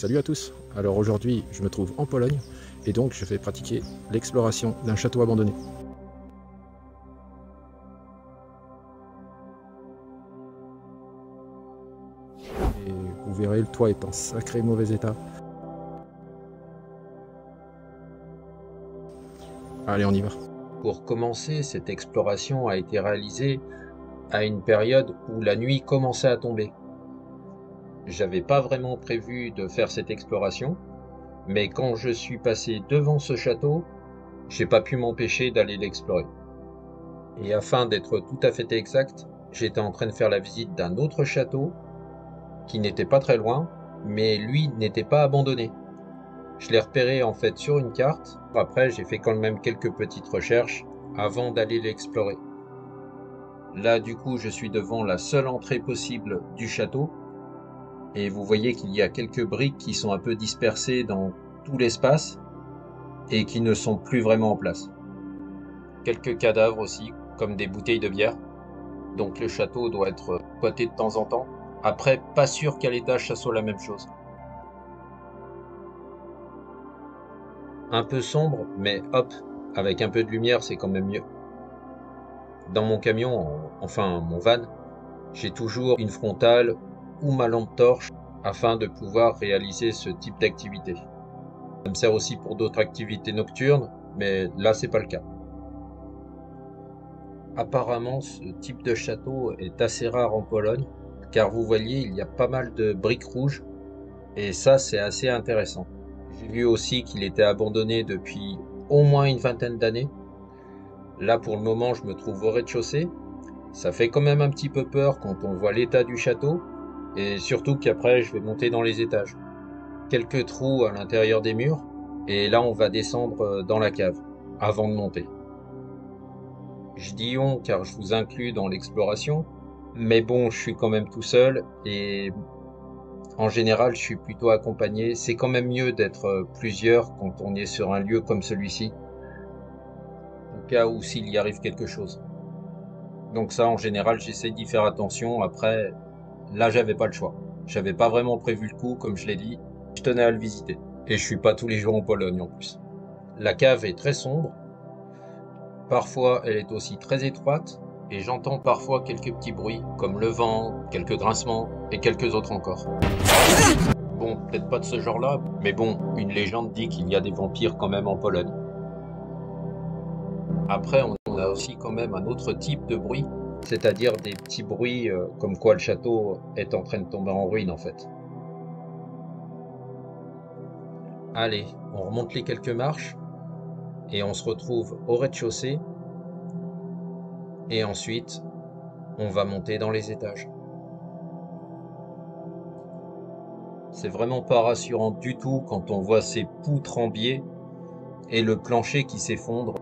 Salut à tous. Alors aujourd'hui je me trouve en Pologne et donc je vais pratiquer l'exploration d'un château abandonné. Et vous verrez, le toit est en sacré mauvais état. Allez, on y va. Pour commencer, cette exploration a été réalisée à une période où la nuit commençait à tomber. J'avais pas vraiment prévu de faire cette exploration, mais quand je suis passé devant ce château, j'ai pas pu m'empêcher d'aller l'explorer. Et afin d'être tout à fait exact, j'étais en train de faire la visite d'un autre château qui n'était pas très loin, mais lui n'était pas abandonné. Je l'ai repéré en fait sur une carte. Après, j'ai fait quand même quelques petites recherches avant d'aller l'explorer. Là, du coup, je suis devant la seule entrée possible du château. Et vous voyez qu'il y a quelques briques qui sont un peu dispersées dans tout l'espace et qui ne sont plus vraiment en place. Quelques cadavres aussi, comme des bouteilles de bière. Donc le château doit être squatté de temps en temps. Après, pas sûr qu'à l'étage ça soit la même chose. Un peu sombre, mais hop, avec un peu de lumière, c'est quand même mieux. Dans mon camion, enfin mon van, j'ai toujours une frontale ou ma lampe torche afin de pouvoir réaliser ce type d'activité. Ça me sert aussi pour d'autres activités nocturnes, mais là c'est pas le cas. Apparemment, ce type de château est assez rare en Pologne, car vous voyez, il y a pas mal de briques rouges, et ça c'est assez intéressant. J'ai vu aussi qu'il était abandonné depuis au moins une vingtaine d'années. Là pour le moment je me trouve au rez-de-chaussée. Ça fait quand même un petit peu peur quand on voit l'état du château, et surtout qu'après je vais monter dans les étages. Quelques trous à l'intérieur des murs, et là on va descendre dans la cave, avant de monter. Je dis on car je vous inclus dans l'exploration, mais bon, je suis quand même tout seul, et en général je suis plutôt accompagné. C'est quand même mieux d'être plusieurs quand on est sur un lieu comme celui-ci, au cas où s'il y arrive quelque chose. Donc ça, en général, j'essaie d'y faire attention. Après, là, j'avais pas le choix. J'avais pas vraiment prévu le coup, comme je l'ai dit. Je tenais à le visiter. Et je suis pas tous les jours en Pologne en plus. La cave est très sombre. Parfois, elle est aussi très étroite. Et j'entends parfois quelques petits bruits, comme le vent, quelques grincements et quelques autres encore. Bon, peut-être pas de ce genre-là, mais bon, une légende dit qu'il y a des vampires quand même en Pologne. Après, on a aussi quand même un autre type de bruit, c'est-à-dire des petits bruits comme quoi le château est en train de tomber en ruine en fait. Allez, on remonte les quelques marches et on se retrouve au rez-de-chaussée et ensuite on va monter dans les étages. C'est vraiment pas rassurant du tout quand on voit ces poutres en biais et le plancher qui s'effondre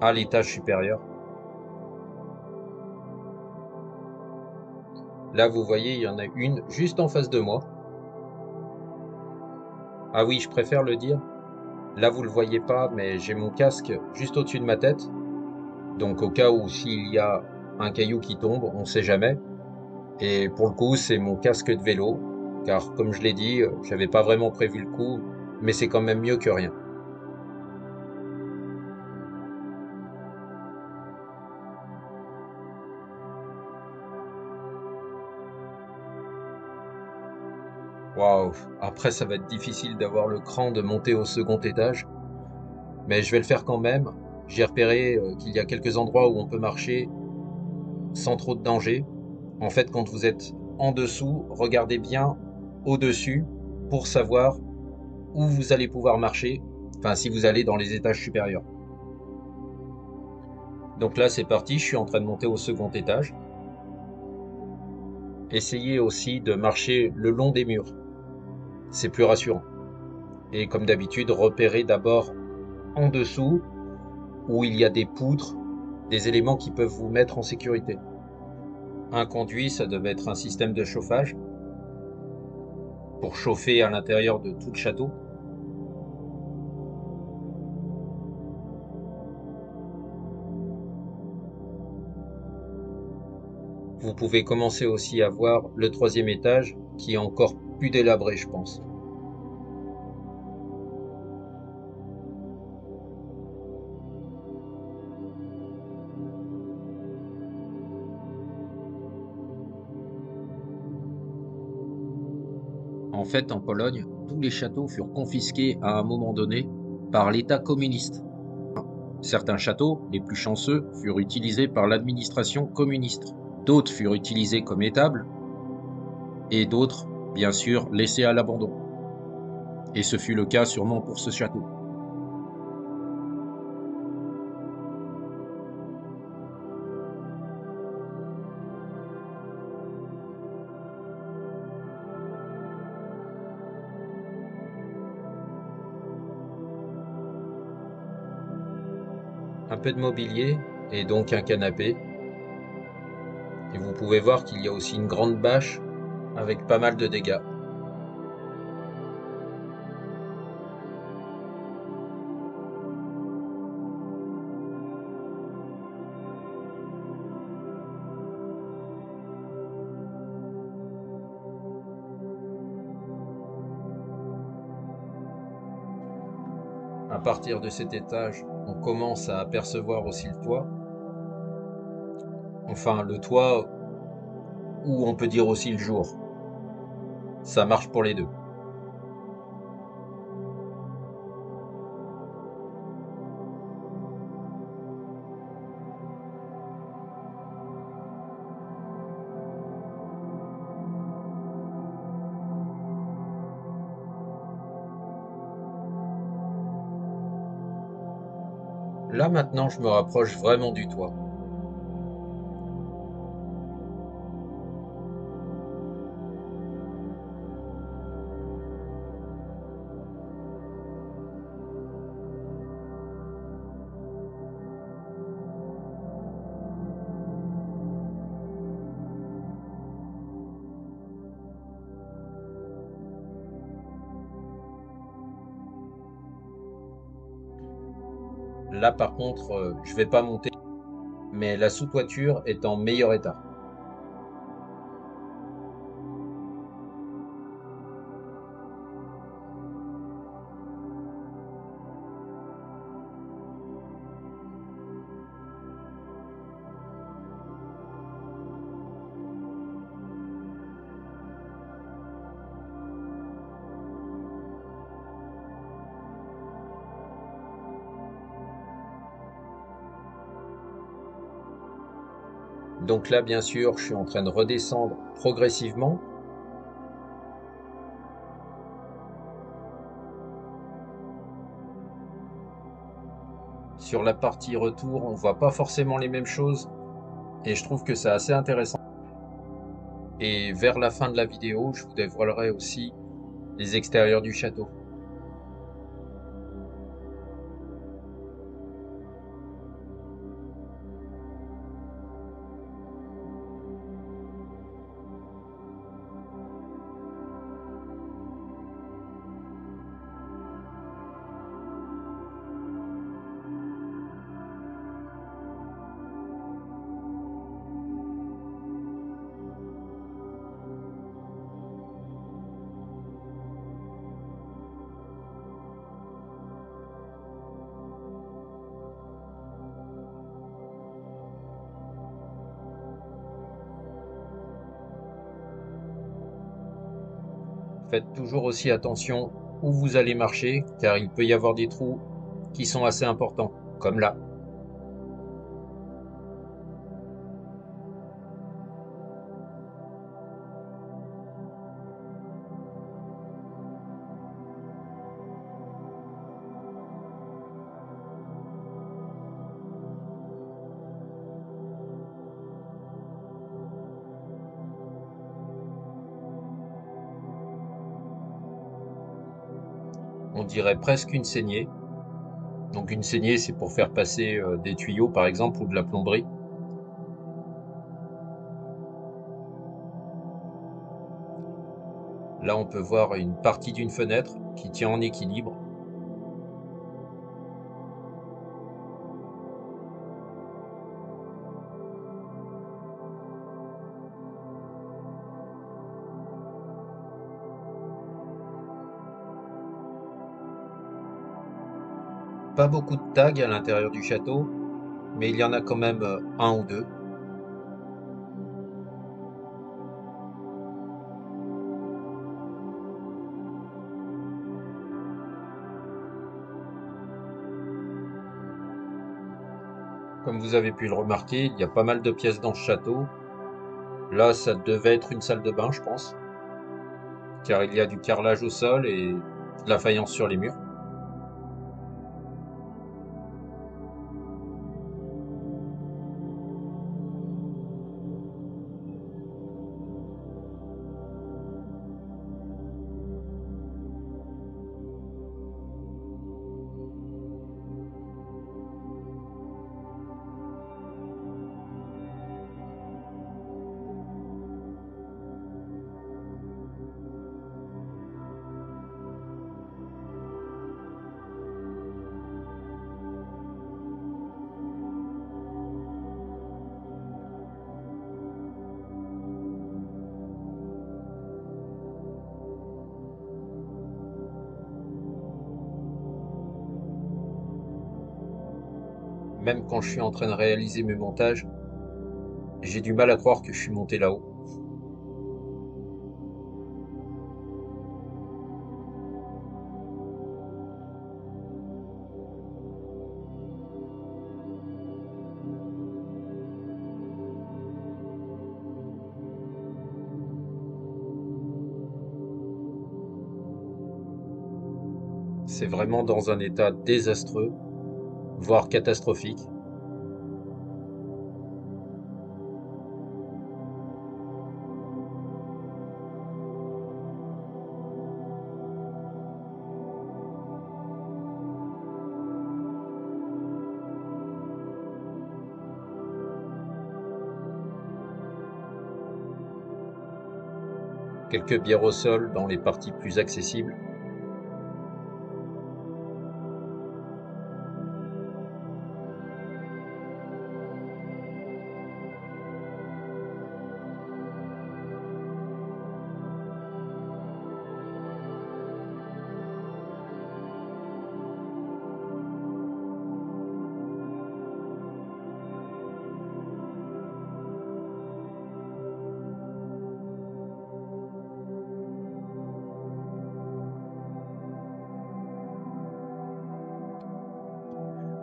à l'étage supérieur. Là vous voyez, il y en a une juste en face de moi. Ah oui, je préfère le dire. Là, vous le voyez pas, mais j'ai mon casque juste au-dessus de ma tête. Donc, au cas où s'il y a un caillou qui tombe, on sait jamais. Et pour le coup, c'est mon casque de vélo. Car, comme je l'ai dit, j'avais pas vraiment prévu le coup, mais c'est quand même mieux que rien. Waouh! Après, ça va être difficile d'avoir le cran de monter au second étage. Mais je vais le faire quand même. J'ai repéré qu'il y a quelques endroits où on peut marcher sans trop de danger. En fait, quand vous êtes en dessous, regardez bien au-dessus pour savoir où vous allez pouvoir marcher, enfin si vous allez dans les étages supérieurs. Donc là, c'est parti, je suis en train de monter au second étage. Essayez aussi de marcher le long des murs, c'est plus rassurant. Et comme d'habitude, repérez d'abord en dessous où il y a des poutres, des éléments qui peuvent vous mettre en sécurité. Un conduit, ça devait être un système de chauffage pour chauffer à l'intérieur de tout le château. Vous pouvez commencer aussi à voir le troisième étage qui est encore plus délabré, je pense. En fait, en Pologne, tous les châteaux furent confisqués à un moment donné par l'État communiste. Certains châteaux, les plus chanceux, furent utilisés par l'administration communiste. D'autres furent utilisés comme étables et d'autres, bien sûr, laissés à l'abandon. Et ce fut le cas sûrement pour ce château. Un peu de mobilier et donc un canapé. Et vous pouvez voir qu'il y a aussi une grande bâche avec pas mal de dégâts. À partir de cet étage, on commence à apercevoir aussi le toit. Enfin, le toit, ou on peut dire aussi le jour. Ça marche pour les deux. Là maintenant, je me rapproche vraiment du toit. Là par contre, je vais pas monter, mais la sous-toiture est en meilleur état. Donc là, bien sûr, je suis en train de redescendre progressivement. Sur la partie retour, on voit pas forcément les mêmes choses et je trouve que c'est assez intéressant. Et vers la fin de la vidéo, je vous dévoilerai aussi les extérieurs du château. Faites toujours aussi attention où vous allez marcher, car il peut y avoir des trous qui sont assez importants, comme là. On dirait presque une saignée. Donc une saignée, c'est pour faire passer des tuyaux, par exemple, ou de la plomberie. Là, on peut voir une partie d'une fenêtre qui tient en équilibre. Pas beaucoup de tags à l'intérieur du château, mais il y en a quand même un ou deux. Comme vous avez pu le remarquer, il y a pas mal de pièces dans ce château. Là, ça devait être une salle de bain, je pense, car il y a du carrelage au sol et de la faïence sur les murs. Même quand je suis en train de réaliser mes montages, j'ai du mal à croire que je suis monté là-haut. C'est vraiment dans un état désastreux, voire catastrophique. Quelques bières au sol dans les parties plus accessibles.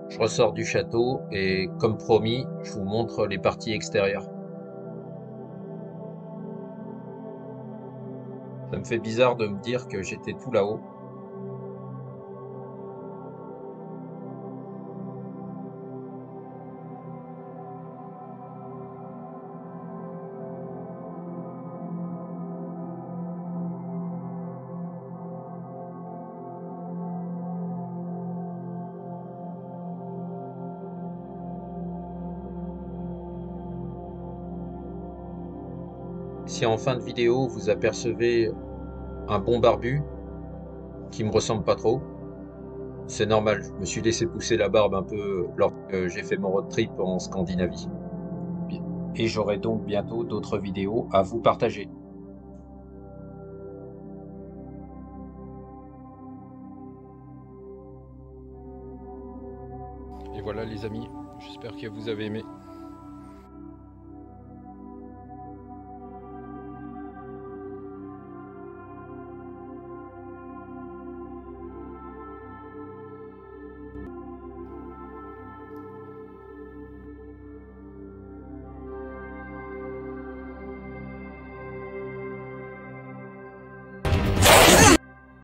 Je ressors du château et, comme promis, je vous montre les parties extérieures. Ça me fait bizarre de me dire que j'étais tout là-haut. Si en fin de vidéo vous apercevez un bon barbu qui me ressemble pas trop, c'est normal, je me suis laissé pousser la barbe un peu lorsque j'ai fait mon road trip en Scandinavie. Et j'aurai donc bientôt d'autres vidéos à vous partager. Et voilà les amis, j'espère que vous avez aimé.